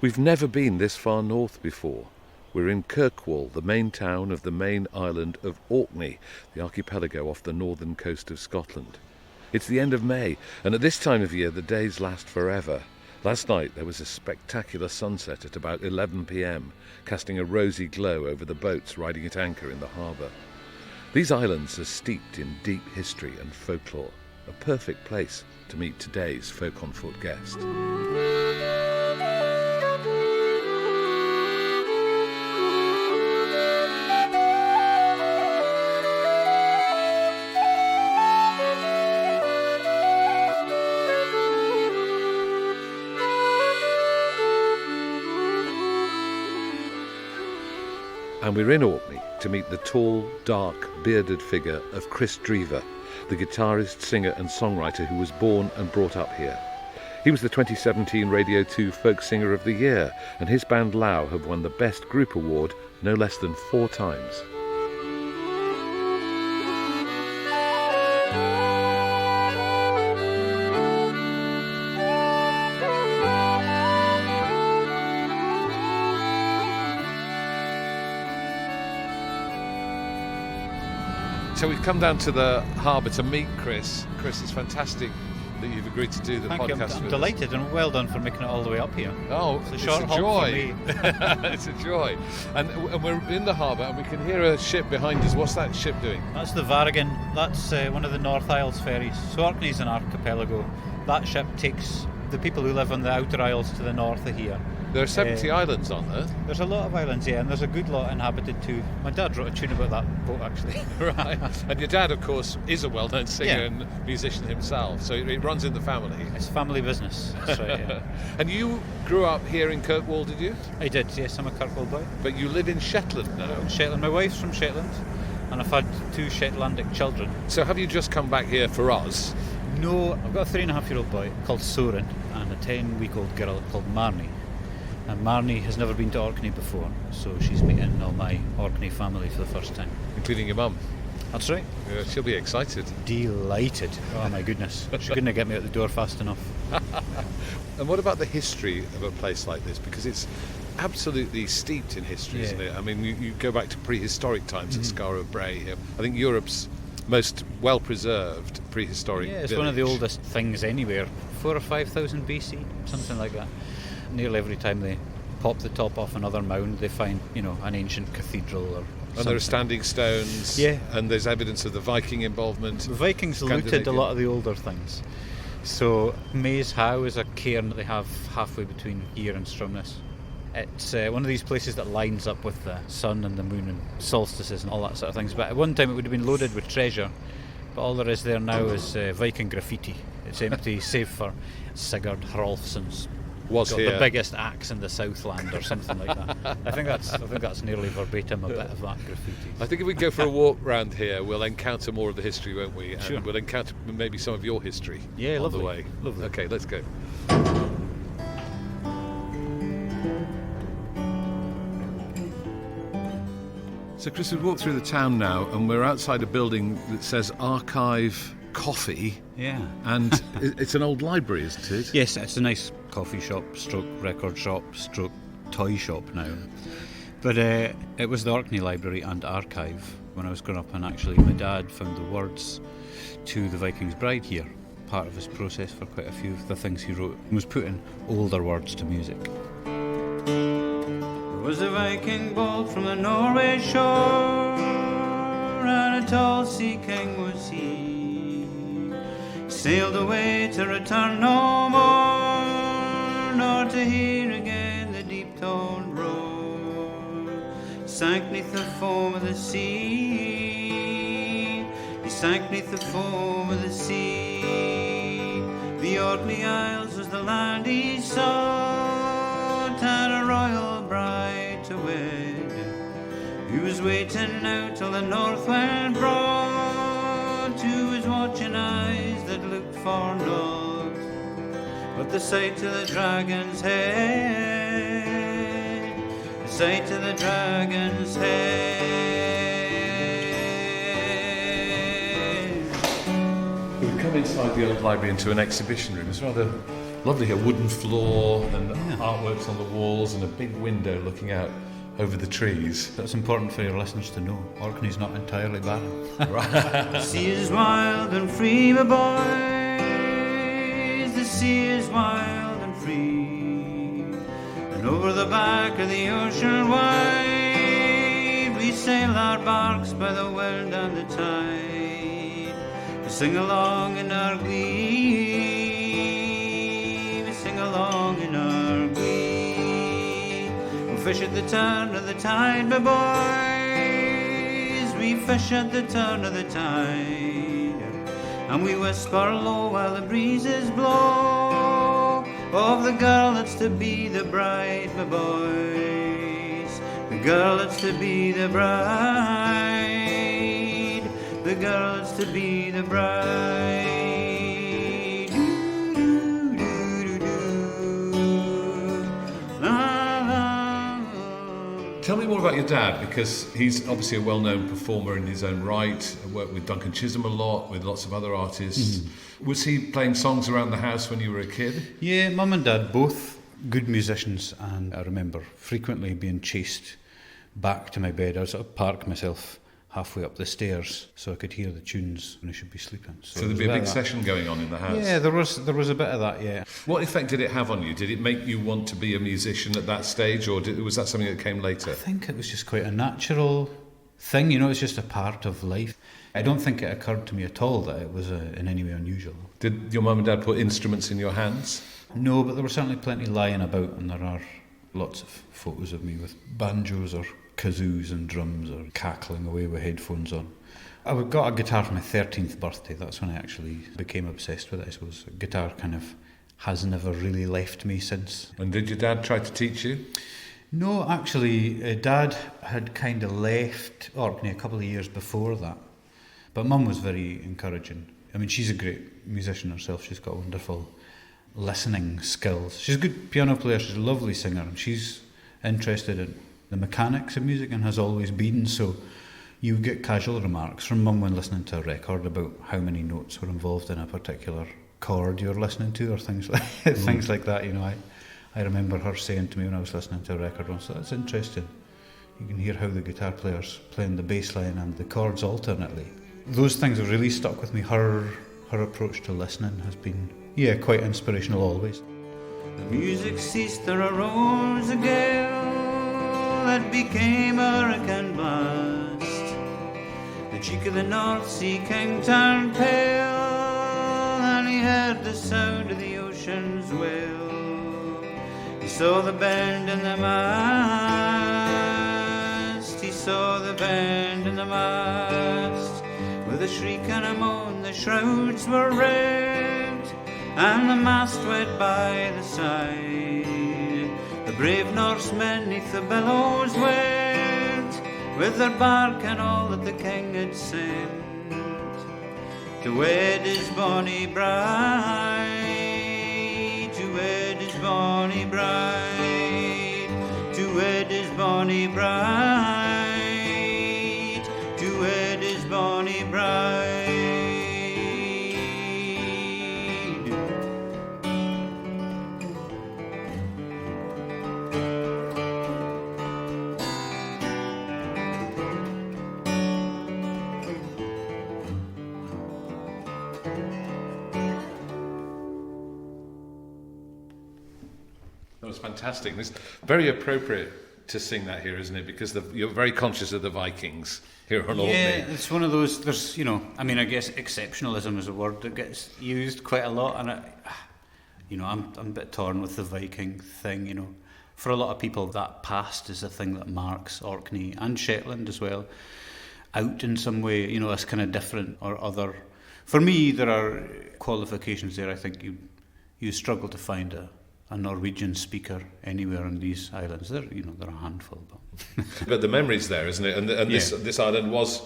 We've never been this far north before. We're in Kirkwall, the main town of the main island of Orkney, the archipelago off the northern coast of Scotland. It's the end of May, and at this time of year the days last forever. Last night there was a spectacular sunset at about 11 p.m, casting a rosy glow over the boats riding at anchor in the harbour. These islands are steeped in deep history and folklore, a perfect place to meet today's Folk on Foot guest. And we're in Orkney to meet the tall, dark, bearded figure of Kris Drever, the guitarist, singer and songwriter who was born and brought up here. He was the 2017 Radio 2 Folk Singer of the Year, and his band Low have won the Best Group Award no less than 4 times. So we've come down to the harbour to meet Kris. Kris, it's fantastic that you've agreed to do the Thank podcast. I'm delighted, and well done for making it all the way up here. Oh, it's a short haul for me. It's a joy. And we're in the harbour, and we can hear a ship behind us. What's that ship doing? That's the Vargan. That's one of the North Isles ferries. So Orkney's an archipelago. That ship takes the people who live on the outer isles to the north of here. There are 70 islands, aren't there? There's a lot of islands, yeah, and there's a good lot inhabited too. My dad wrote a tune about that boat, actually. Right. And your dad, of course, is a well-known singer Yeah. and musician himself, so it runs in the family. It's family business. That's right, yeah. And you grew up here in Kirkwall, did you? I did, yes, I'm a Kirkwall boy. But you live in Shetland now. Shetland. My wife's from Shetland, and I've had 2 Shetlandic children. So have you just come back here for us? No, I've got a 3.5-year-old boy called Soren and a 10-week-old girl called Marnie. And Marnie has never been to Orkney before, so she's meeting all my Orkney family for the first time. Including your mum? That's right. Yeah, she'll be excited. Delighted. Oh my goodness. She couldn't get me out the door fast enough. And what about the history of a place like this? Because it's absolutely steeped in history, isn't it? I mean, you go back to prehistoric times at Skara Brae. I think Europe's most well-preserved prehistoric Yeah, it's village. one of the oldest things anywhere. 4,000 or 5,000 BC, something like that. Nearly every time they pop the top off another mound, they find, an ancient cathedral or something. And there are standing stones. Yeah. And there's evidence of the Viking involvement. The Vikings looted a lot of the older things. So Maze Howe is a cairn that they have halfway between here and Stromness. It's one of these places that lines up with the sun and the moon and solstices and all that sort of things. But at one time it would have been loaded with treasure. But all there is there now is Viking graffiti. It's empty, save for Sigurd Hrolfsson's Was got here. the biggest axe in the Southland or something like that. I think that's nearly verbatim a bit of that graffiti. I think if we go for a walk round here, we'll encounter more of the history, won't we? And Sure. we'll encounter maybe some of your history Yeah, on lovely. the way. Lovely. Okay, let's go. So, Kris, we've walked through the town now, and we're outside a building that says Archive Coffee, Yeah. and it's an old library, isn't it? Yes, it's a nice coffee shop, stroke record shop, stroke toy shop now. But it was the Orkney Library and Archive when I was growing up, and actually my dad found the words to The Viking's Bride here. Part of his process for quite a few of the things he wrote was putting older words to music. There was a Viking bold from the Norway shore, and a tall sea king was he. Sailed away to return no more, nor to hear again the deep-toned roar. Sank neath the foam of the sea, he sank neath the foam of the sea. The Orkney Isles was the land he sought, had a royal bride to wed. He was waiting out till the north wind brought to his watching eyes that looked for naught but the sight of the dragon's head, the sight of the dragon's head. We've come inside the old library into an exhibition room. It's rather Lovely here, wooden floor and artworks on the walls and a big window looking out over the trees. That's important for your listeners to know. Orkney's not entirely barren. The sea is wild and free, my boys. The sea is wild and free. And over the back of the ocean wide, we sail our barks by the wind and the tide. We sing along in our glee. We sing along in our glee. We fish at the turn of the tide, my boys. We fish at the turn of the tide. And we whisper low while the breezes blow of the girl that's to be the bride, my boys. The girl that's to be the bride. The girl that's to be the bride. Tell me more about your dad, because he's obviously a well-known performer in his own right, worked with Duncan Chisholm a lot, with lots of other artists. Was he playing songs around the house when you were a kid? Yeah, Mum and Dad, both good musicians, and I remember frequently being chased back to my bed. I would sort of park myself halfway up the stairs so I could hear the tunes when I should be sleeping. So there'd be a big session going on in the house? Yeah, there was a bit of that, yeah. What effect did it have on you? Did it make you want to be a musician at that stage, or was that something that came later? I think it was just quite a natural thing, you know, it's just a part of life. I don't think it occurred to me at all that it was in any way unusual. Did your mum and dad put instruments in your hands? No, but there were certainly plenty lying about, and there are lots of photos of me with banjos or kazoos and drums or cackling away with headphones on. I got a guitar for my 13th birthday. That's when I actually became obsessed with it, I suppose. Guitar kind of has never really left me since. And did your dad try to teach you? No, actually, Dad had kind of left Orkney a couple of years before that. But Mum was very encouraging. I mean, she's a great musician herself. She's got wonderful listening skills. She's a good piano player. She's a lovely singer. And she's interested in the mechanics of music and has always been. So you get casual remarks from Mum when listening to a record about how many notes were involved in a particular chord you're listening to, or things like things like that. You know, I remember her saying to me when I was listening to a record once, "That's interesting. You can hear how the guitar player's playing the bass line and the chords alternately." Those things have really stuck with me. Her approach to listening has been, quite inspirational always. The music ceased, there arose a gale that became a hurricane blast. The cheek of the North Sea king turned pale, and he heard the sound of the ocean's wail. He saw the bend in the mast, he saw the bend in the mast. With a shriek and a moan the shrouds were ripped, and the mast went by the side. The brave Norsemen neath the billows went, with their bark and all that the king had sent, to wed his bonny bride, to wed his bonny bride, to wed his bonny bride, to wed his bonny bride. That was fantastic. It's very appropriate to sing that here, isn't it? Because you're very conscious of the Vikings here on Orkney. Yeah, it's one of those, there's, I guess exceptionalism is a word that gets used quite a lot, and I'm a bit torn with the Viking thing, For a lot of people, that past is a thing that marks Orkney and Shetland as well out in some way, as kind of different or other. For me, there are qualifications there. I think you struggle to find a Norwegian speaker anywhere on these islands. They're a handful. But the memory's there, isn't it? And this island was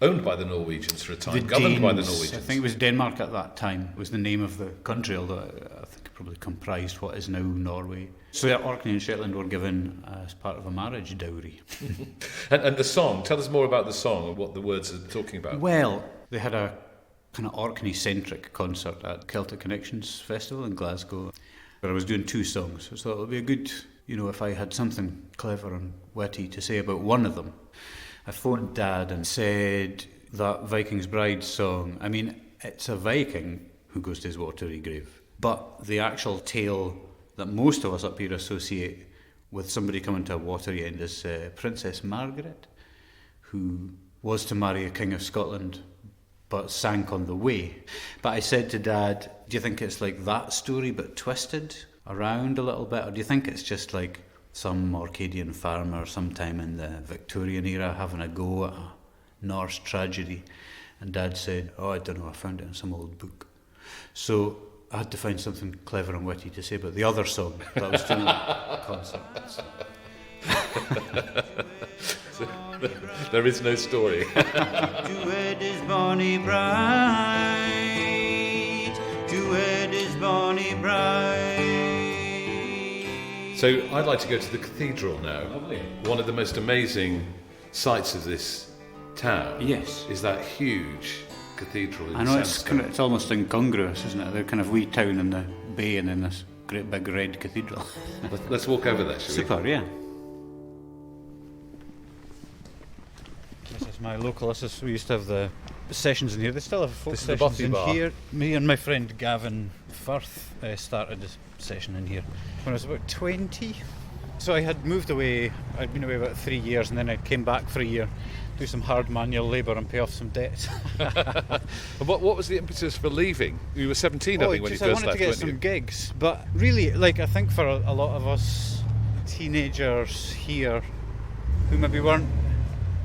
owned by the Norwegians for a time, governed by the Norwegians. I think it was Denmark at that time, was the name of the country, although I think it probably comprised what is now Norway. So Orkney and Shetland were given as part of a marriage dowry. and the song, tell us more about the song and what the words are talking about. Well, they had a kind of Orkney-centric concert at Celtic Connections Festival in Glasgow, where I was doing 2 songs. So I thought it would be a good, if I had something clever and witty to say about one of them. I phoned Dad and said that Viking's Bride song, I mean, it's a Viking who goes to his watery grave, but the actual tale that most of us up here associate with somebody coming to a watery end is Princess Margaret, who was to marry a king of Scotland but sank on the way. But I said to Dad, do you think it's like that story but twisted around a little bit, or do you think it's just like some Orcadian farmer sometime in the Victorian era having a go at a Norse tragedy? And Dad said, I don't know, I found it in some old book. So I had to find something clever and witty to say about the other song that I was doing at the concert. There is no story. To wed his bonny bride, to wed his bonny bride. So I'd like to go to the cathedral now. Lovely. One of the most amazing sights of this town is that huge cathedral in I know, sandstone. it's almost incongruous, isn't it? They're kind of wee town in the bay and then this great big red cathedral. Let's walk over there, shall we? Super, yeah. This is my local. We used to have the sessions in here. They still have folk This is the sessions Bothy in bar. here. Me and my friend Gavin Firth started a session in here when I was about 20. So I had moved away. I'd been away about 3 years, and then I came back for a year, do some hard manual labour and pay off some debt. And what was the impetus for leaving? You were 17, I think, when you I first wanted left, to get weren't some you? gigs, but really, I think for a lot of us teenagers here who maybe weren't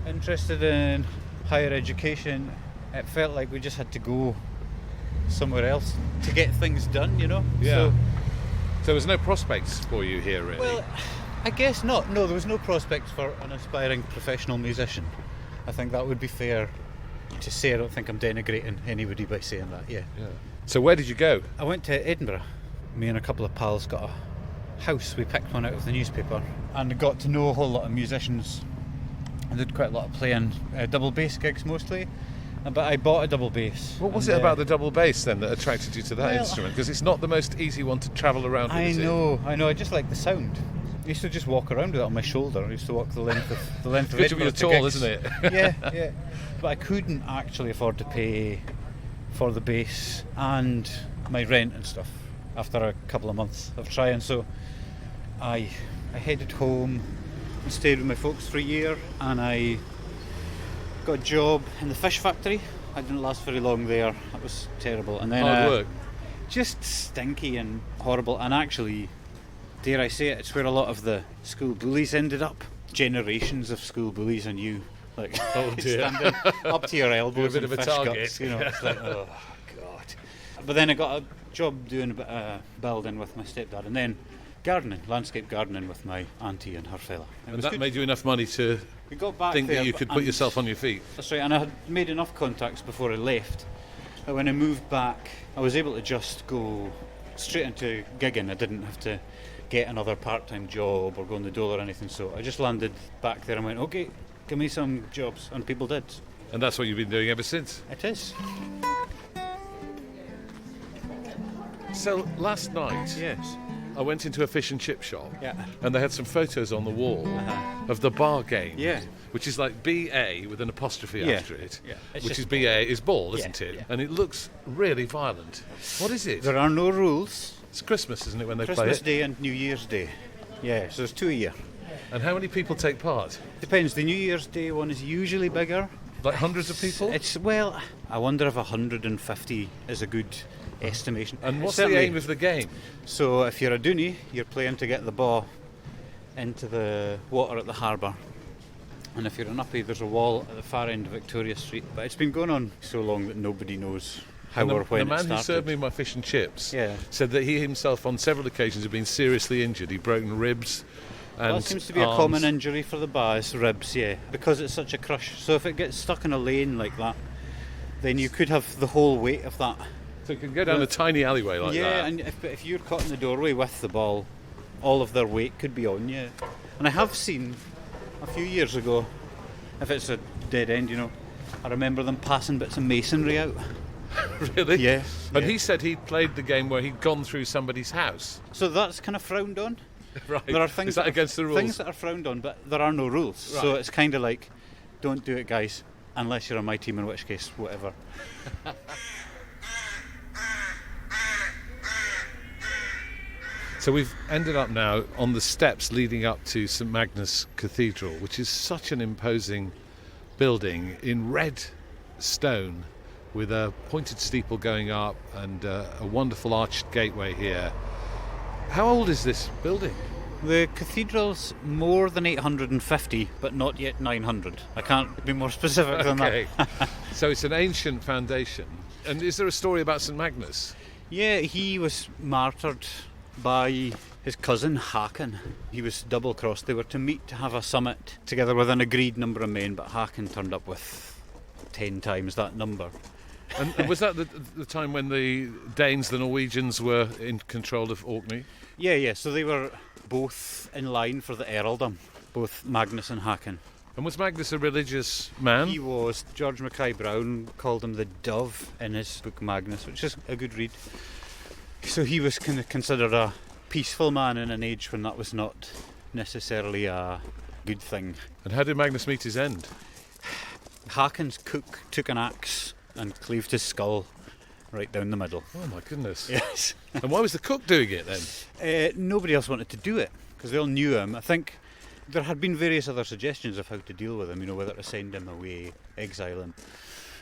interested in higher education, it felt like we just had to go somewhere else to get things done, Yeah. So there was no prospects for you here, really? well, I guess not. No, there was no prospects for an aspiring professional musician. I think that would be fair to say. I don't think I'm denigrating anybody by saying that, yeah. So where did you go? I went to Edinburgh. Me and a couple of pals got a house. We picked one out of the newspaper and got to know a whole lot of musicians. I did quite a lot of playing double bass gigs mostly, but I bought a double bass. What was it about the double bass then that attracted you to that instrument? Because it's not the most easy one to travel around with, is it? I know. I just like the sound. I used to just walk around with it on my shoulder. I used to walk the length of Good to be Edinburgh to tall, gigs. isn't it? Yeah. But I couldn't actually afford to pay for the bass and my rent and stuff after a couple of months of trying. So I headed home and stayed with my folks for a year, and I got a job in the fish factory. I didn't last very long there. That was terrible. And then Hard work. just stinky and horrible, and actually, dare I say it, it's where a lot of the school bullies ended up. Generations of school bullies, and you like standing up to your elbows You're a in bit of a fish target. guts, It's like, oh god. But then I got a job doing a bit of building with my stepdad, and then landscape gardening with my auntie and her fella. It And was that good. made you enough money to We got back think there, that you could put and- yourself on your feet. That's right, and I had made enough contacts before I left. But when I moved back, I was able to just go straight into gigging. I didn't have to get another part-time job or go on the dole or anything. So I just landed back there and went, okay, give me some jobs, and people did. And that's what you've been doing ever since. It is. So last night, Yes. I went into a fish and chip shop, Yeah. and they had some photos on the wall of the bar game, Yeah. which is like BA with an apostrophe Yeah. after it, Yeah. It's which just is BA is ball, Yeah, isn't it? yeah. And it looks really violent. What is it? There are no rules. It's Christmas, isn't it, when they play Christmas it? Day and New Year's Day. Yeah, so there's 2 a year. And how many people take part? Depends. The New Year's Day one is usually bigger. Like hundreds of people? I wonder if 150 is a good estimation. And what's Certainly- the aim of the game? So if you're a dooney, you're playing to get the ball into the water at the harbour. And if you're an uppie, there's a wall at the far end of Victoria Street. But it's been going on so long that nobody knows how And or when the it man started. who served me my fish and chips Yeah. said that he himself on several occasions had been seriously injured. He'd broken ribs and Well, it seems to be a arms. common injury for the bass, ribs, yeah, because it's such a crush. So if it gets stuck in a lane like that, then you could have the whole weight of that. So you can go down a tiny alleyway like yeah, that. and if you're caught in the doorway with the ball, all of their weight could be on you. And I have seen a few years ago, if it's a dead end, I remember them passing bits of masonry out Really? Yeah. And yeah. he said he'd played the game where he'd gone through somebody's house. So that's kind of frowned on. Right. There are things Is that against the rules? Things that are frowned on, but there are no rules. Right. So it's kind of like, don't do it, guys, unless you're on my team, in which case, whatever. So we've ended up now on the steps leading up to St Magnus Cathedral, which is such an imposing building in red stone with a pointed steeple going up and a wonderful arched gateway here. How old is this building? The cathedral's more than 850, but not yet 900. I can't be more specific than that. So it's an ancient foundation. And is there a story about St Magnus? Yeah, he was martyred by his cousin Haakon. He was double-crossed. They were to meet to have a summit together with an agreed number of men, but Haakon turned up with 10 times that number. And was that the time when the Danes, the Norwegians, were in control of Orkney? Yeah, so they were both in line for the earldom, both Magnus and Haakon. And was Magnus a religious man? He was. George Mackay Brown called him the Dove in his book Magnus, which is a good read. So he was kind of considered a peaceful man in an age when that was not necessarily a good thing. And how did Magnus meet his end? Haakon's cook took an axe and cleaved his skull right down the middle. Oh my goodness. Yes. And why was the cook doing it then? Nobody else wanted to do it because they all knew him. I think there had been various other suggestions of how to deal with him, whether to send him away, exile him.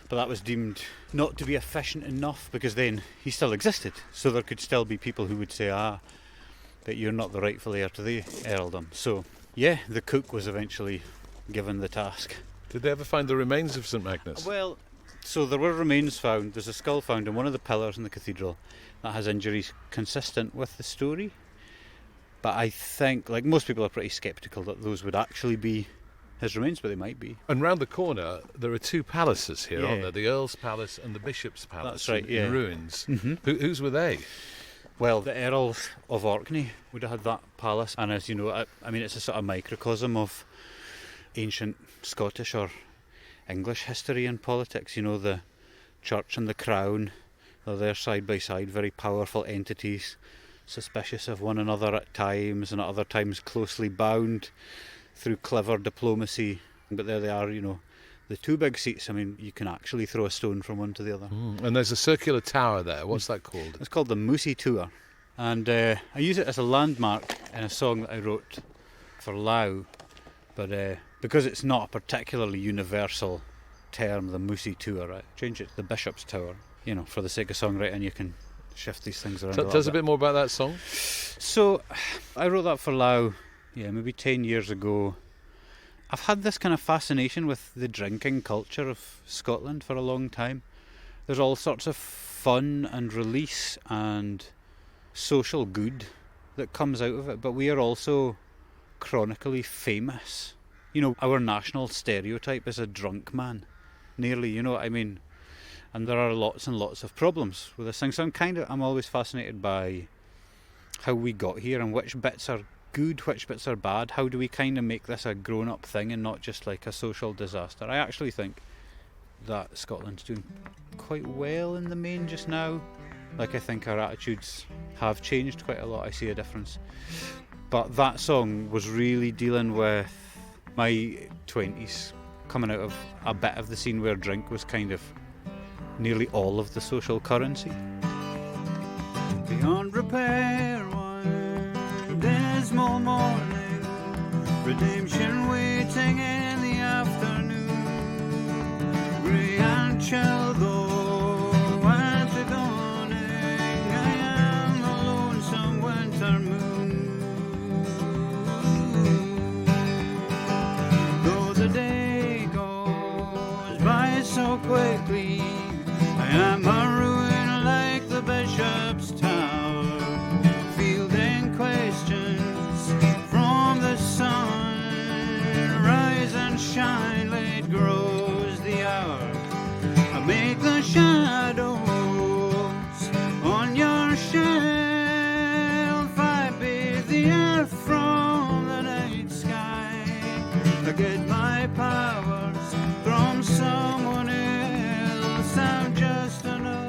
But that was deemed not to be efficient enough because then he still existed. So there could still be people who would say, that you're not the rightful heir to the earldom. So, yeah, the cook was eventually given the task. Did they ever find the remains of St Magnus? Well, so there were remains found. There's a skull found in one of the pillars in the cathedral that has injuries consistent with the story. But I think, like most people, are pretty sceptical that those would actually be his remains, but they might be. And round the corner, there are two palaces here, aren't Yeah. there? The Earl's Palace and the Bishop's Palace. That's right, in ruins. Mm-hmm. Whose were they? Well, the Earls of Orkney would have had that palace, and as you know, I mean, it's a sort of microcosm of ancient Scottish or English history and politics. The church and the crown, they're there side by side, very powerful entities, suspicious of one another at times, and at other times closely bound through clever diplomacy. But there they are, the two big seats. I mean, you can actually throw a stone from one to the other. And there's a circular tower there. What's that called? It's called the Moosey Tower, and I use it as a landmark in a song that I wrote for Lao, but because it's not a particularly universal term, the Moosey Tower, I change it to the Bishop's Tower. For the sake of songwriting, you can shift these things around. Tell us a bit more about that song. So, I wrote that for Lao, maybe 10 years ago. I've had this kind of fascination with the drinking culture of Scotland for a long time. There's all sorts of fun and release and social good that comes out of it, but we are also chronically famous. Our national stereotype is a drunk man, nearly, you know what I mean? And there are lots and lots of problems with this thing. So I'm always fascinated by how we got here and which bits are good, which bits are bad. How do we kind of make this a grown-up thing and not just like a social disaster? I actually think that Scotland's doing quite well in the main just now. Like, I think our attitudes have changed quite a lot. I see a difference. But that song was really dealing with my 20s, coming out of a bit of the scene where drink was kind of nearly all of the social currency. Beyond repair, one dismal morning, redemption waiting in the afternoon. Grey and chill though at the dawning, I am the lonesome winter moon. Though the day goes by so quickly, I am a ruin like the Bishop's Tower, fielding questions from the sun. Rise and shine, late grows the hour. I make the shadows on your shelf. I bathe the earth from the night sky. I get my powers from someone else. I'm just another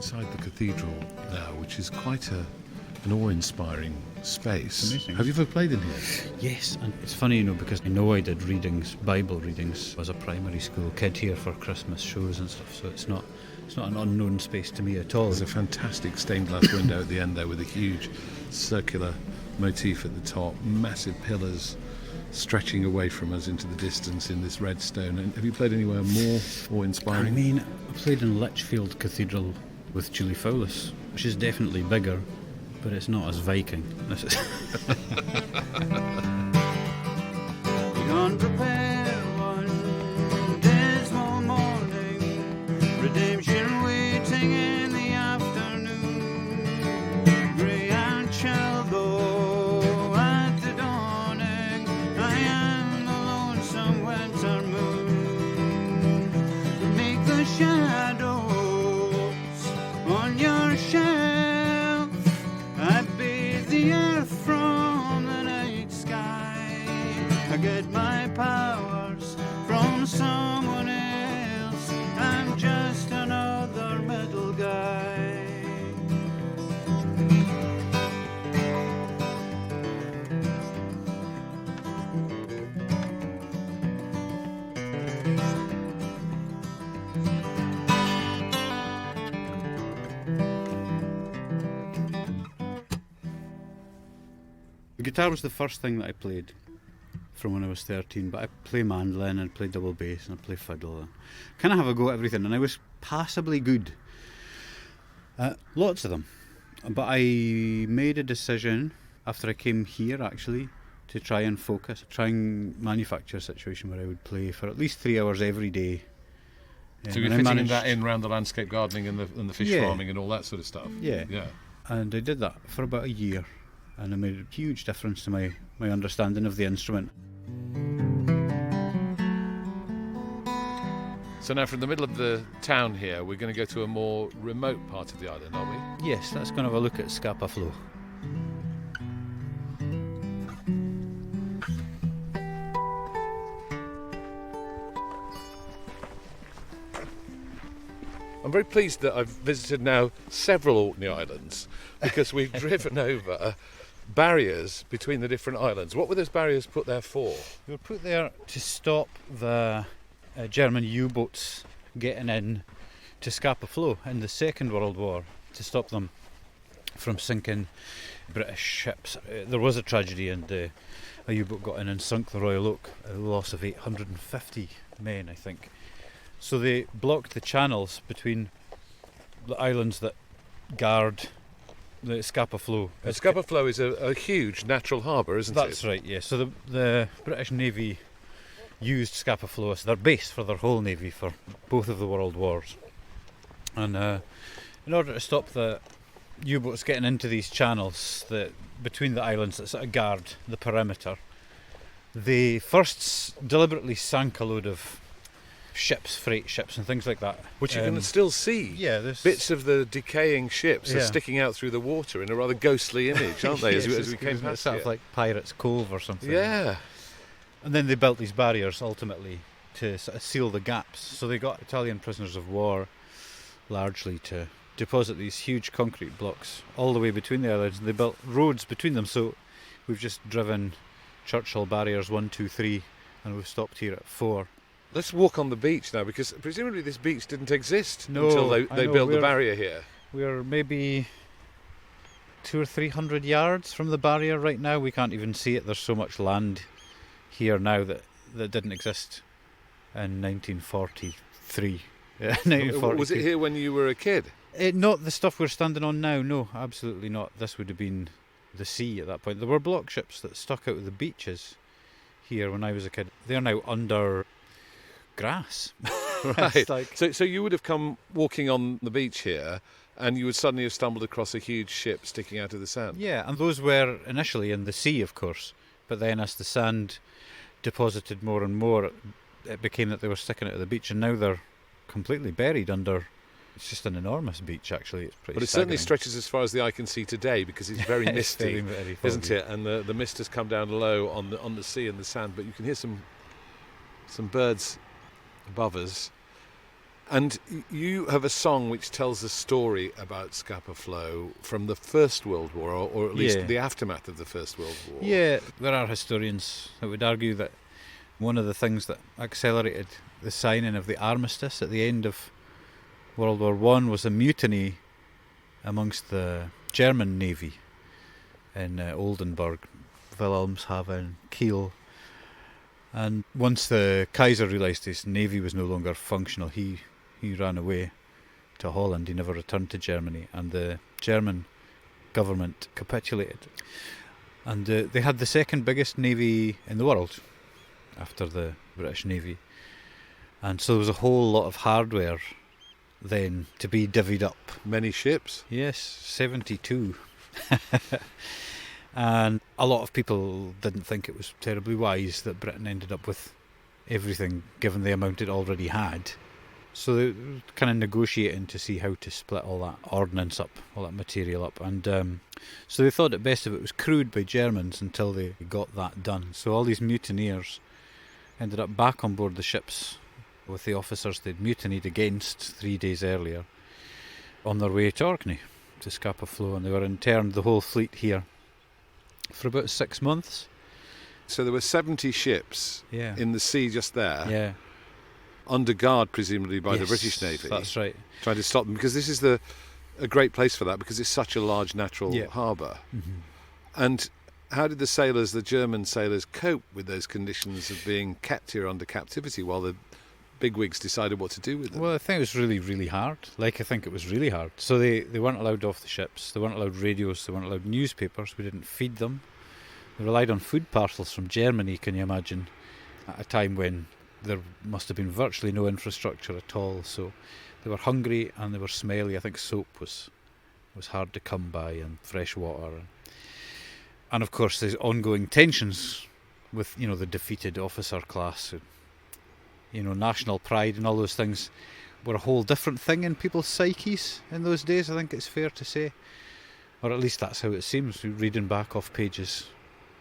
inside the cathedral now, which is quite an awe-inspiring space. Amazing. Have you ever played in here? Yes, and it's funny, because I know I did readings, Bible readings, as a primary school kid here for Christmas shows and stuff, so it's not an unknown space to me at all. There's a fantastic stained glass window at the end there with a huge circular motif at the top, massive pillars stretching away from us into the distance in this red stone. And have you played anywhere more awe-inspiring? I mean, I played in Lichfield Cathedral with Julie Fowlis, which is definitely bigger, but it's not as Viking. Beyond prepare one dismal morning, redemption waiting in the afternoon. Grey and chill though at the dawning, I am the lonesome winter moon. Make the shadows on your shelf, I bathe the earth from the night sky. I get my powers from someone else. I'm just another middle guy. The guitar was the first thing that I played from when I was 13, but I play mandolin and play double bass and I play fiddle and kind of have a go at everything, and I was passably good at lots of them. But I made a decision after I came here actually to try and manufacture a situation where I would play for at least 3 hours every day. So you're fitting that in around the landscape gardening and the fish Yeah. farming and all that sort of stuff? Yeah. Yeah. And I did that for about a year, and it made a huge difference to my understanding of the instrument. So now from the middle of the town here, we're going to go to a more remote part of the island, aren't we? Yes, let's go and have a look at Scapa Flow. I'm very pleased that I've visited now several Orkney islands because we've driven over barriers between the different islands. What were those barriers put there for? They were put there to stop the German U-boats getting in to Scapa Flow in the Second World War, to stop them from sinking British ships. There was a tragedy, and a U-boat got in and sunk the Royal Oak, a loss of 850 men, I think. So they blocked the channels between the islands that guard the Scapa Flow. Scapa Flow is a huge natural harbour, isn't it? That's right, yeah. So the British Navy used Scapa Flow as their base for their whole navy for both of the world wars. And in order to stop the U-boats getting into these channels between the islands that sort of guard the perimeter, they first deliberately sank a load of ships, freight ships and things like that. Which you can still see. Yeah, there's Bits of the decaying ships are sticking out through the water in a rather ghostly image, aren't they, Yes, as we came it's past sort here? of like Pirates Cove or something. Yeah. And then they built these barriers ultimately to sort of seal the gaps. So they got Italian prisoners of war largely to deposit these huge concrete blocks all the way between the islands, and they built roads between them. So we've just driven Churchill barriers 1, 2, 3, and we've stopped here at 4. Let's walk on the beach now, because presumably this beach didn't exist No, until they I know, built the barrier here. We're maybe 200 or 300 yards from the barrier right now. We can't even see it. There's so much land here now that didn't exist in 1943. Yeah, 1943. Was it here when you were a kid? Not the stuff we're standing on now, no, absolutely not. This would have been the sea at that point. There were block ships that stuck out of the beaches here when I was a kid. They're now under grass. Right. Like, So you would have come walking on the beach here, and you would suddenly have stumbled across a huge ship sticking out of the sand. yeah, and those were initially in the sea, of course, but then as the sand deposited more and more, it became that they were sticking out of the beach, and now they're completely buried under. It's just an enormous beach, actually. It's pretty. But it certainly stretches as far as the eye can see today, because it's very misty, It's very isn't foggy. it? And the mist has come down low on the sea and the sand, but you can hear some birds above us. And you have a song which tells a story about Scapa Flow from the First World War, or at least the aftermath of the First World War. Yeah, there are historians that would argue that one of the things that accelerated the signing of the armistice at the end of World War I was a mutiny amongst the German Navy in Oldenburg, Wilhelmshaven, Kiel. And once the Kaiser realised his navy was no longer functional, he ran away to Holland. He never returned to Germany, and the German government capitulated. And they had the second biggest navy in the world after the British Navy. And so there was a whole lot of hardware then to be divvied up. Many ships? Yes, 72. And a lot of people didn't think it was terribly wise that Britain ended up with everything given the amount it already had. So they were kind of negotiating to see how to split all that ordnance up, all that material up. And so they thought it best if it was crewed by Germans until they got that done. So all these mutineers ended up back on board the ships with the officers they'd mutinied against 3 days earlier on their way to Orkney, to Scapa Flow, and they were interned, the whole fleet, here for about 6 months. So there were 70 ships in the sea just there. Yeah. Under guard, presumably, by the British Navy. That's right. Trying to stop them, because this is a great place for that, because it's such a large natural harbour. Mm-hmm. And how did the German sailors, cope with those conditions of being kept here under captivity while the bigwigs decided what to do with them? Well, I think it was really, really hard. I think it was really hard. So they weren't allowed off the ships. They weren't allowed radios. They weren't allowed newspapers. We didn't feed them. They relied on food parcels from Germany, can you imagine, at a time when there must have been virtually no infrastructure at all. So they were hungry and they were smelly. I think soap was hard to come by, and fresh water. And of course there's ongoing tensions with, the defeated officer class. National pride and all those things were a whole different thing in people's psyches in those days, I think it's fair to say. Or at least that's how it seems, reading back off pages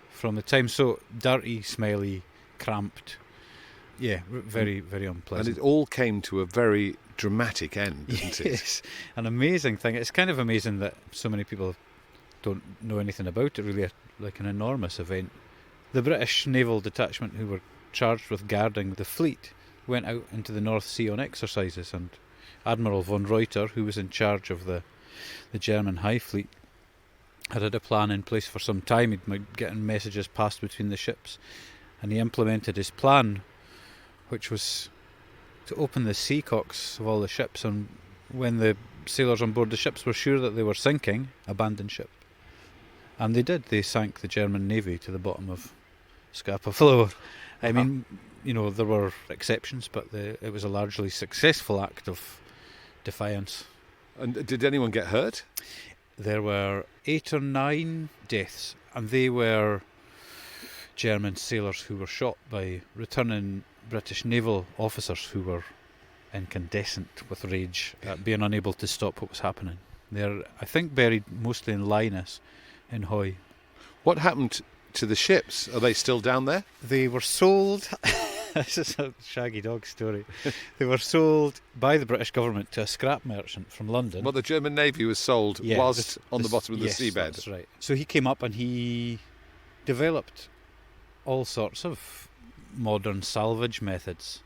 from the time. So dirty, smelly, cramped. Yeah, very, very unpleasant. And it all came to a very dramatic end, didn't it? Yes, an amazing thing. It's kind of amazing that so many people don't know anything about it, really, like an enormous event. The British naval detachment, who were charged with guarding the fleet, went out into the North Sea on exercises, and Admiral von Reuter, who was in charge of the German High Fleet, had a plan in place for some time. He'd been getting messages passed between the ships, and he implemented his plan, which was to open the seacocks of all the ships, and when the sailors on board the ships were sure that they were sinking, abandon ship. And they did. They sank the German Navy to the bottom of Scapa Flow. I mean, there were exceptions, but it was a largely successful act of defiance. And did anyone get hurt? There were 8 or 9 deaths, and they were German sailors who were shot by returning British naval officers who were incandescent with rage at being unable to stop what was happening. They're, I think, buried mostly in Linus in Hoy. What happened to the ships? Are they still down there? They were sold. This is a shaggy dog story. They were sold by the British government to a scrap merchant from London. Well, the German Navy was sold whilst on the bottom of the seabed. That's right. So he came up and he developed all sorts of modern salvage methods,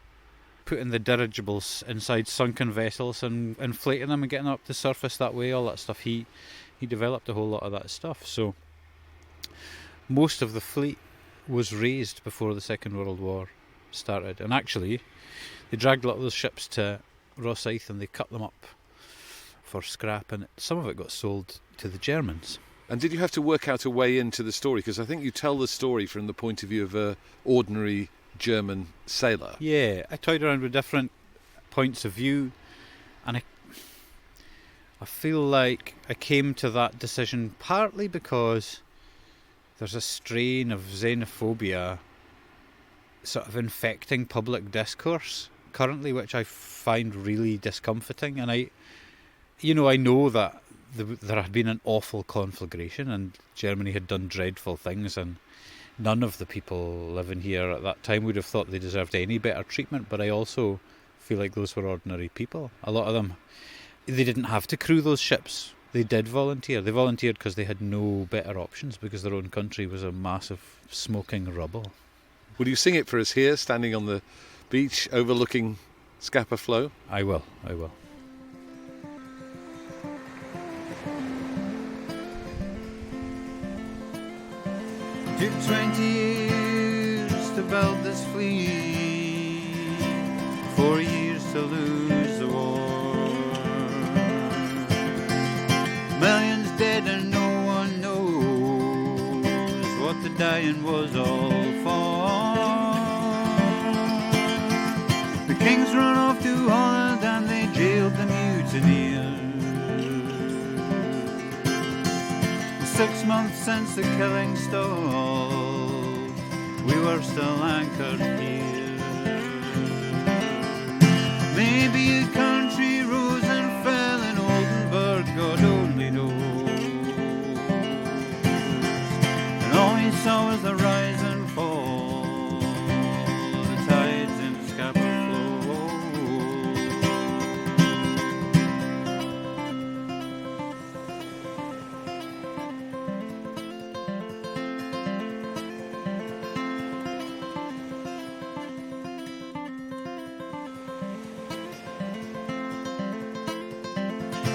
putting the dirigibles inside sunken vessels and inflating them and getting up to the surface that way, all that stuff. He developed a whole lot of that stuff. So most of the fleet was raised before the Second World War started, and actually they dragged a lot of those ships to Rosyth and they cut them up for scrap, and some of it got sold to the Germans. And did you have to work out a way into the story? Because I think you tell the story from the point of view of an ordinary German sailor. Yeah, I toyed around with different points of view, and I feel like I came to that decision partly because there's a strain of xenophobia sort of infecting public discourse currently, which I find really discomforting. And I know that there had been an awful conflagration and Germany had done dreadful things, and none of the people living here at that time would have thought they deserved any better treatment. But I also feel like those were ordinary people. A lot of them, they didn't have to crew those ships. They did volunteer. They volunteered because they had no better options, because their own country was a massive smoking rubble. Will you sing it for us here, standing on the beach overlooking Scapa Flow? I will. Took 20 years to build this fleet, 4 years to lose the war. Millions dead and no one knows what the dying was all for. The kings run off to Holland and they jailed the mutineers. 6 months since the killing stalled, we were still anchored here. Maybe a country rose and fell in Oldenburg, God only knows. And all he saw was the rise and fall of the tides in Scapa Flow.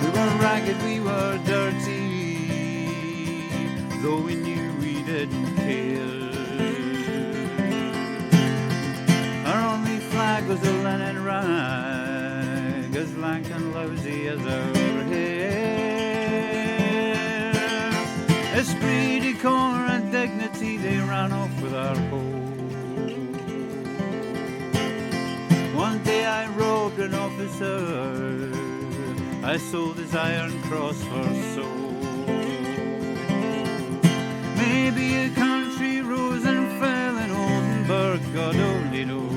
We were ragged, we were dirty, though we knew we didn't care. Our only flag was a linen rag, as lank and lousy as our hair. Esprit de corps and dignity, they ran off with our hope. One day I robbed an officer, I sold his iron cross for soul. Maybe a country rose and fell in Oldenburg, God only knows.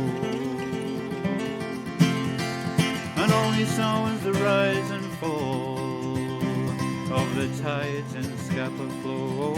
And all he saw was the rise and fall of the tides in Scapa Flow.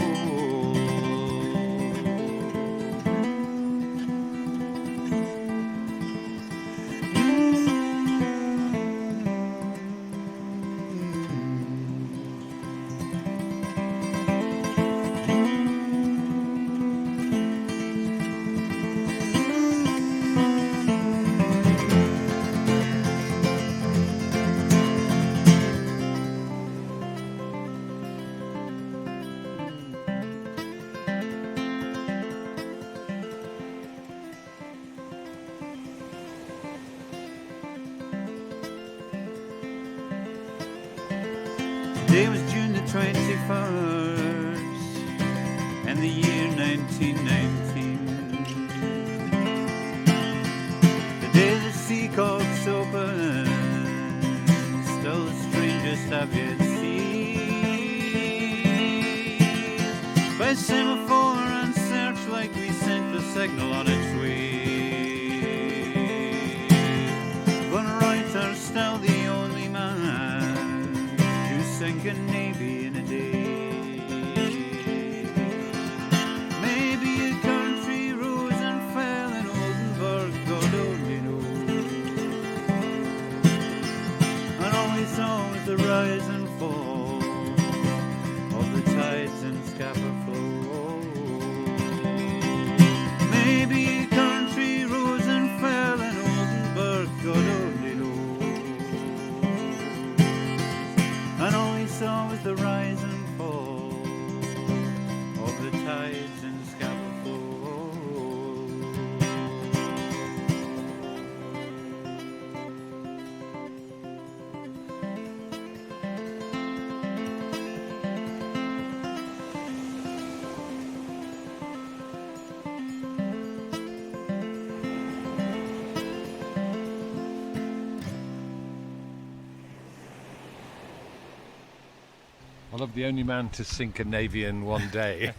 Today was June the 21st, and the year 1919. The day the sea cogs open, still the strangest I've yet seen. By semaphore and searchlight we sent the signal on its way. Von Reuter's still the only man sink a navy in a day. Maybe a country rose and fell in Oldenburg, God only knows. And all we saw was the rise and fall of the tides in Scapa Flow. Maybe a country rose and fell in Oldenburg, God only knows. And all we saw was the rise and fall of the tides in Scapa Flow. I love the only man to sink a navy in one day.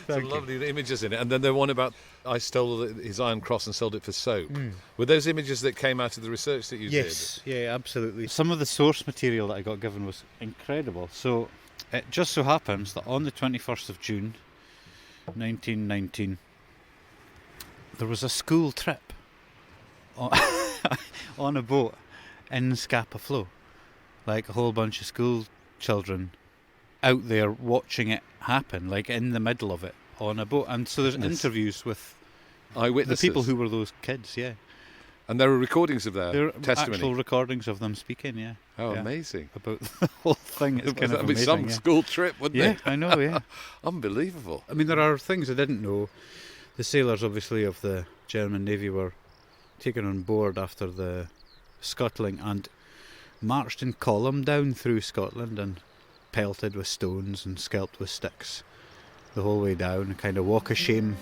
Some lovely images in it. And then the one about I stole his iron cross and sold it for soap. Were those images that came out of the research that you did? Yes, yeah, absolutely. Some of the source material that I got given was incredible. So it just so happens that on the 21st of June 1919 there was a school trip on a boat in Scapa Flow, like a whole bunch of school children out there watching it happen, like in the middle of it on a boat. And so there's interviews with eyewitnesses, the people who were those kids, and there are recordings of their there are testimony. actual recordings of them speaking, amazing, about the whole thing. It's kind of that'd be amazing, some school trip, wouldn't it? I know, yeah. Unbelievable. I mean, there are things I didn't know. The sailors, obviously, of the German Navy were taken on board after the scuttling and marched in column down through Scotland and pelted with stones and scalped with sticks the whole way down. A kind of walk of shame.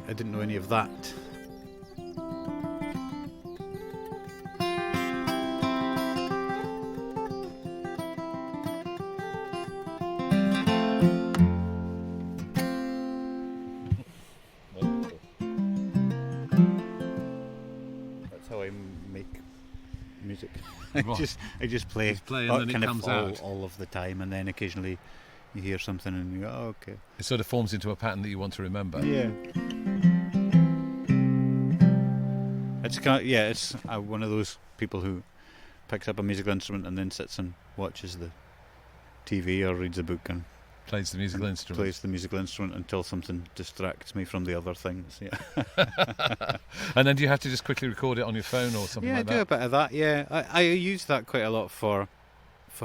I didn't know any of that. I just play and then it comes out all of the time, and then occasionally you hear something and you go, oh, okay. It sort of forms into a pattern that you want to remember. Yeah. It's one of those people who picks up a musical instrument and then sits and watches the TV or reads a book and plays the musical instrument until something distracts me from the other things. And then do you have to just quickly record it on your phone or something like that? Yeah, I do a bit of that. Yeah, I use that quite a lot for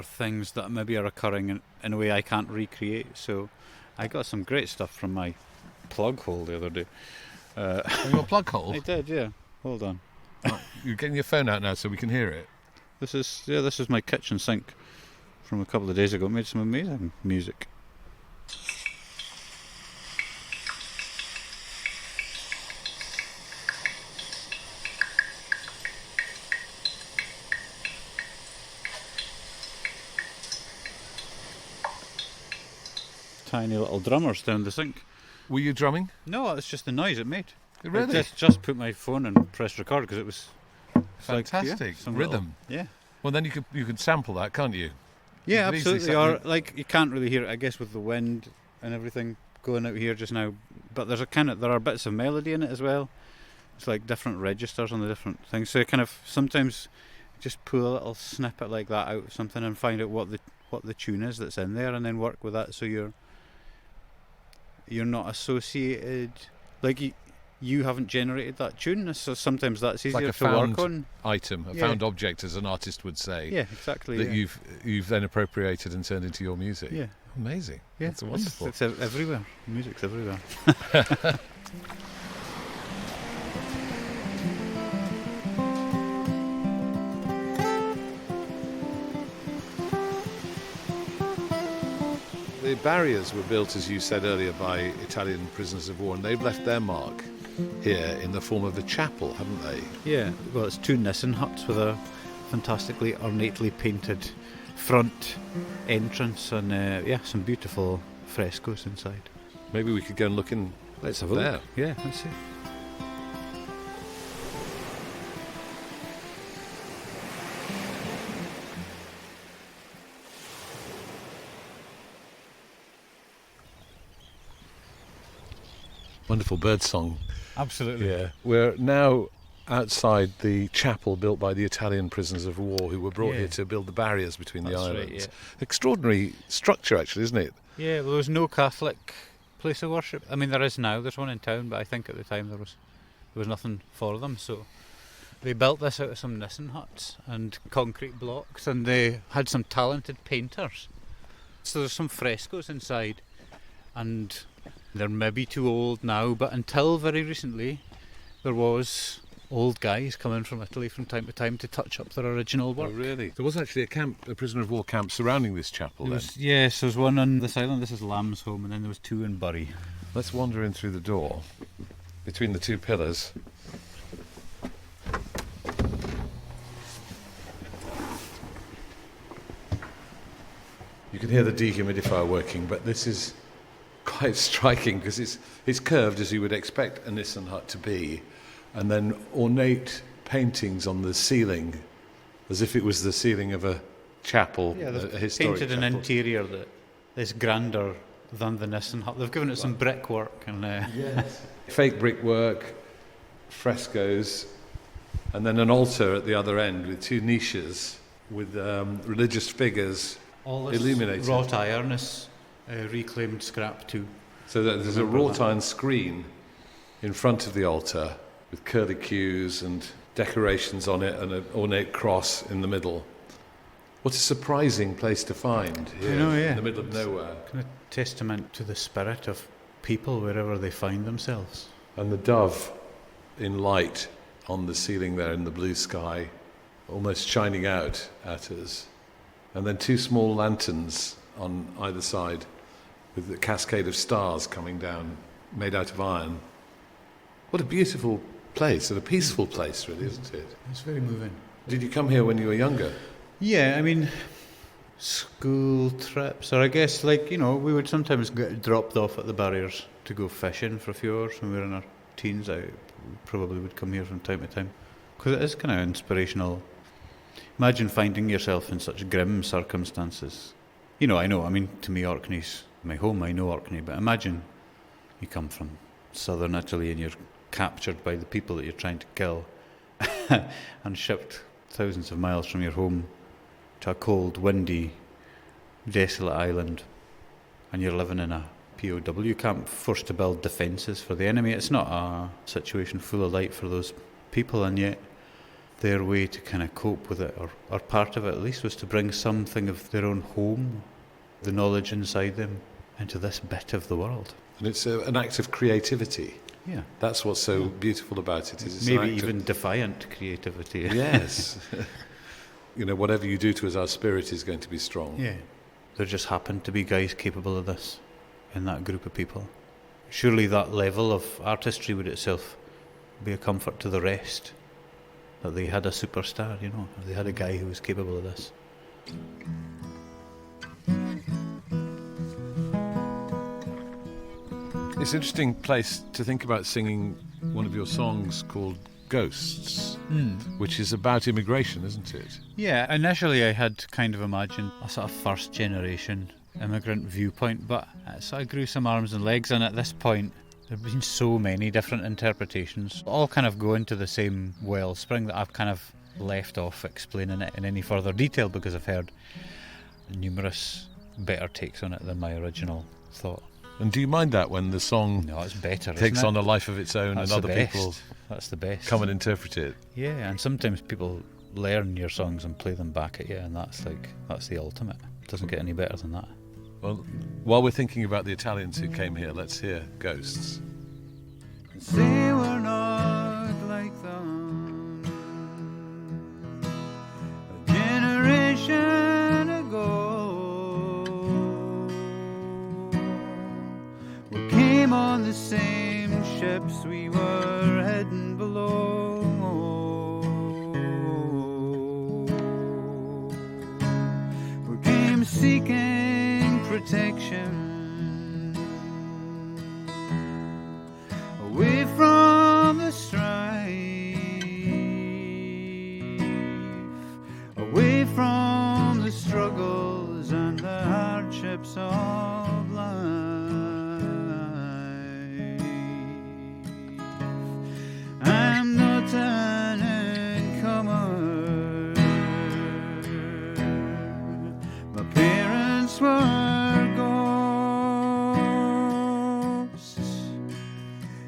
things that maybe are occurring in a way I can't recreate. So I got some great stuff from my plug hole the other day. Your plug hole? I did, yeah. Hold on. You're getting your phone out now so we can hear it. This is my kitchen sink from a couple of days ago. It made some amazing music. Tiny little drummers down the sink. Were you drumming? No, it's just the noise it made. Really? I just put my phone and pressed record because it was fantastic. Like, rhythm. Yeah. Well, then you can sample that, can't you? Yeah, absolutely. Or like you can't really hear it, I guess, with the wind and everything going out here just now. But there are bits of melody in it as well. It's like different registers on the different things. So you kind of sometimes just pull a little snippet like that out of something and find out what the tune is that's in there, and then work with that. So you're not associated, like you haven't generated that tune, so sometimes that's easier like to work on. Item, a found object, as an artist would say. Yeah, exactly. That you've then appropriated and turned into your music. Yeah, amazing. Yeah, that's wonderful. It's everywhere. Music's everywhere. The barriers were built, as you said earlier, by Italian prisoners of war, and they've left their mark here in the form of a chapel, haven't they? Yeah, well, it's 2 nissen huts with a fantastically ornately painted front entrance and some beautiful frescoes inside. Maybe we could go and look in. Let's have a look. Yeah, let's see. Wonderful bird song. Absolutely. Yeah. We're now outside the chapel built by the Italian prisoners of war who were brought here to build the barriers between the islands. Right, extraordinary structure, actually, isn't it? Yeah, well, there was no Catholic place of worship. I mean, there is now. There's one in town, but I think at the time there was nothing for them. So they built this out of some nissen huts and concrete blocks, and they had some talented painters. So there's some frescoes inside, and they're maybe too old now, but until very recently there was old guys coming from Italy from time to time to touch up their original work. Oh, really? There was actually a prisoner of war camp surrounding this chapel then? Yes, there was one on this island. This is Lambsholm, and then there was 2 in Bury. Let's wander in through the door between the 2 pillars. You can hear the dehumidifier working, but this is quite striking because it's curved as you would expect a nissen hut to be, and then ornate paintings on the ceiling as if it was the ceiling of a chapel, a historic painted chapel. An interior that is grander than the nissen hut. They've given it some brickwork and fake brickwork, frescoes, And then an altar at the other end with two niches with religious figures All this illuminated. wrought iron is reclaimed scrap too. So that there's a wrought iron screen in front of the altar with curlicues and decorations on it and an ornate cross in the middle. What a surprising place to find here in the middle of nowhere. Kind of testament to the spirit of people wherever they find themselves. And the dove in light on the ceiling there in the blue sky, almost shining out at us. And then two small lanterns on either side with a cascade of stars coming down, made out of iron. What a beautiful place, and a peaceful place, really, isn't it? It's very moving. Did you come here when you were younger? Yeah, I mean, school trips, or I guess, we would sometimes get dropped off at the barriers to go fishing for a few hours when we were in our teens. I probably would come here from time to time, because it is kind of inspirational. Imagine finding yourself in such grim circumstances. I know, to me Orkney's my home, I know Orkney, but imagine you come from southern Italy and you're captured by the people that you're trying to kill and shipped thousands of miles from your home to a cold, windy, desolate island, and you're living in a POW camp, forced to build defences for the enemy. It's not a situation full of light for those people, and yet their way to kind of cope with it, or part of it at least, was to bring something of their own home, the knowledge inside them, into this bit of the world. And it's an act of creativity. Yeah. That's what's so beautiful about it. Is Maybe even defiant creativity. Yes. Whatever you do to us, our spirit is going to be strong. Yeah. There just happened to be guys capable of this in that group of people. Surely that level of artistry would itself be a comfort to the rest, that they had a superstar, they had a guy who was capable of this. It's an interesting place to think about singing one of your songs called Ghosts, which is about immigration, isn't it? Yeah, initially I had kind of imagined a sort of first generation immigrant viewpoint, but so I grew some arms and legs, and at this point there have been so many different interpretations, all kind of go into the same wellspring, that I've kind of left off explaining it in any further detail because I've heard numerous better takes on it than my original thought. And do you mind that when the song No, it's better, takes isn't on it? a life of its own? That's and the other best. people That's the best. come and interpret it? Yeah, and sometimes people learn your songs and play them back at you, and that's the ultimate. It doesn't get any better than that. Well, while we're thinking about the Italians who came here, let's hear Ghosts. Say we're not like them. A generation ago, we came on the same ships, we were heading below. We came seeking protection away from the strife, away from the struggles and the hardships of life. I'm not an incomer. My parents were ghosts.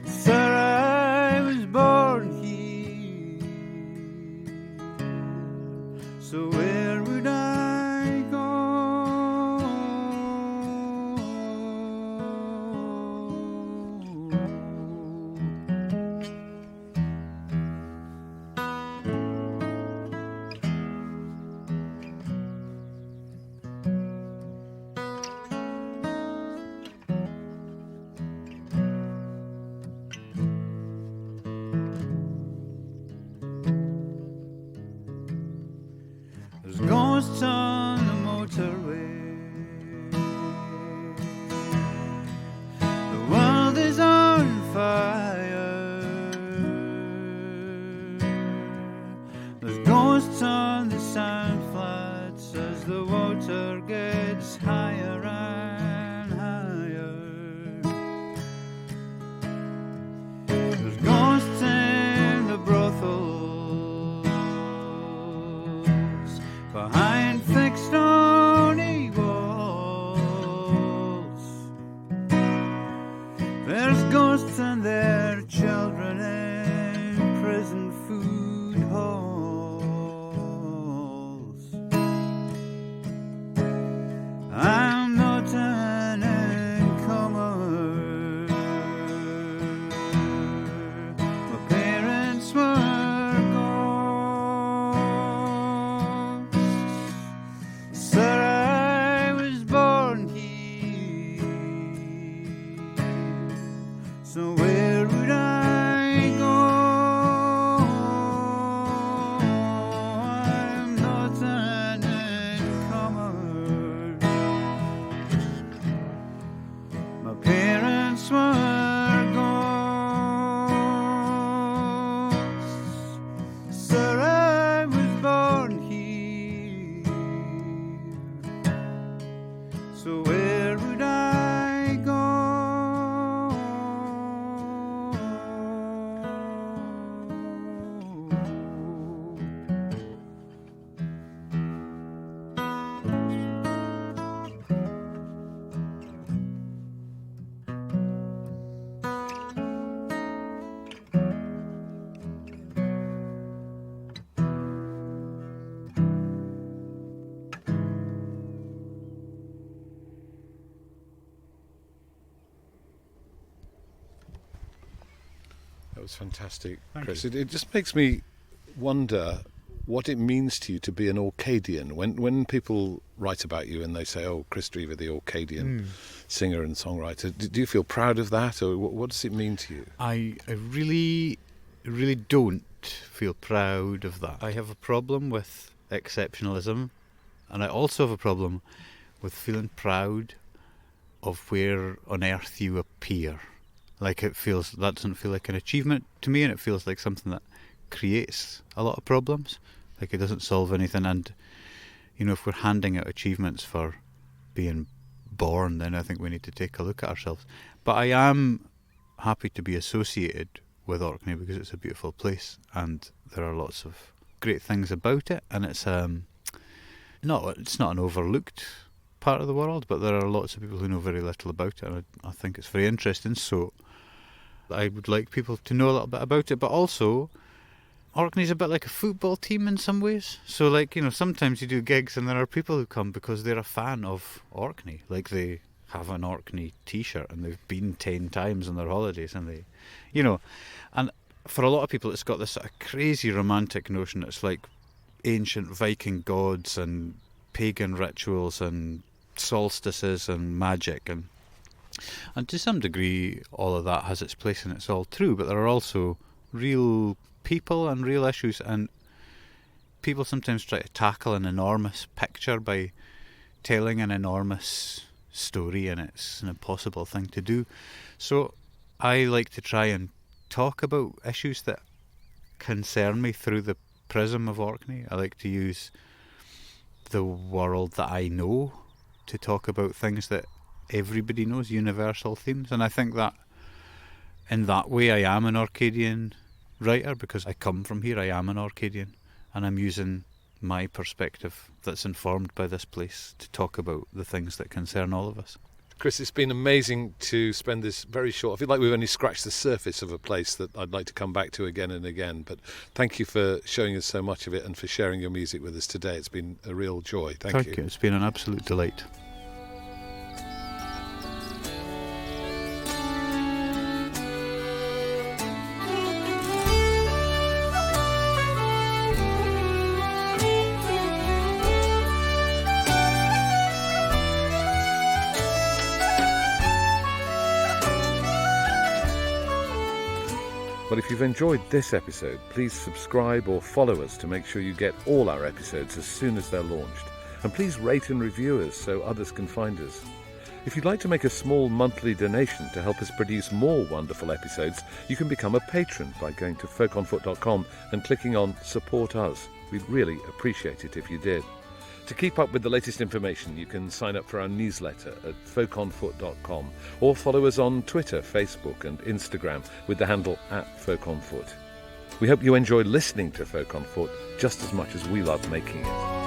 Sir, I was born here, so where would I go? There's ghosts on the motorway. The world is on fire. There's ghosts on the sand flats as the water gets higher and higher. There's ghosts in the brothels was fantastic, Thank Kris. you. It just makes me wonder what it means to you to be an Orcadian. When people write about you and they say, oh, Kris Drever, the Orcadian singer and songwriter, do you feel proud of that, or what does it mean to you? I really don't feel proud of that. I have a problem with exceptionalism, and I also have a problem with feeling proud of where on earth you appear. Like that doesn't feel like an achievement to me, and it feels like something that creates a lot of problems. Like it doesn't solve anything, and if we're handing out achievements for being born, then I think we need to take a look at ourselves. But I am happy to be associated with Orkney because it's a beautiful place and there are lots of great things about it, and it's not an overlooked part of the world, but there are lots of people who know very little about it, and I think it's very interesting. So I would like people to know a little bit about it, but also Orkney's a bit like a football team in some ways. So sometimes you do gigs and there are people who come because they're a fan of Orkney. Like they have an Orkney t-shirt and they've been 10 times on their holidays, and they, and for a lot of people it's got this sort of crazy romantic notion. It's like ancient Viking gods and pagan rituals and solstices and magic, and to some degree all of that has its place and it's all true, but there are also real people and real issues, and people sometimes try to tackle an enormous picture by telling an enormous story, and it's an impossible thing to do. So I like to try and talk about issues that concern me through the prism of Orkney. I like to use the world that I know to talk about things that everybody knows, universal themes, and I think that in that way I am an Orcadian writer because I come from here. I am an Orcadian, and I'm using my perspective that's informed by this place to talk about the things that concern all of us. Kris, it's been amazing to spend this very short... I feel like we've only scratched the surface of a place that I'd like to come back to again and again, but thank you for showing us so much of it and for sharing your music with us today. It's been a real joy. Thank you. It's been an absolute delight. Well, if you've enjoyed this episode, please subscribe or follow us to make sure you get all our episodes as soon as they're launched. And please rate and review us so others can find us. If you'd like to make a small monthly donation to help us produce more wonderful episodes, you can become a patron by going to folkonfoot.com and clicking on Support Us. We'd really appreciate it if you did. To keep up with the latest information, you can sign up for our newsletter at folkonfoot.com or follow us on Twitter, Facebook and Instagram with the handle @folkonfoot. We hope you enjoy listening to Folk on Foot just as much as we love making it.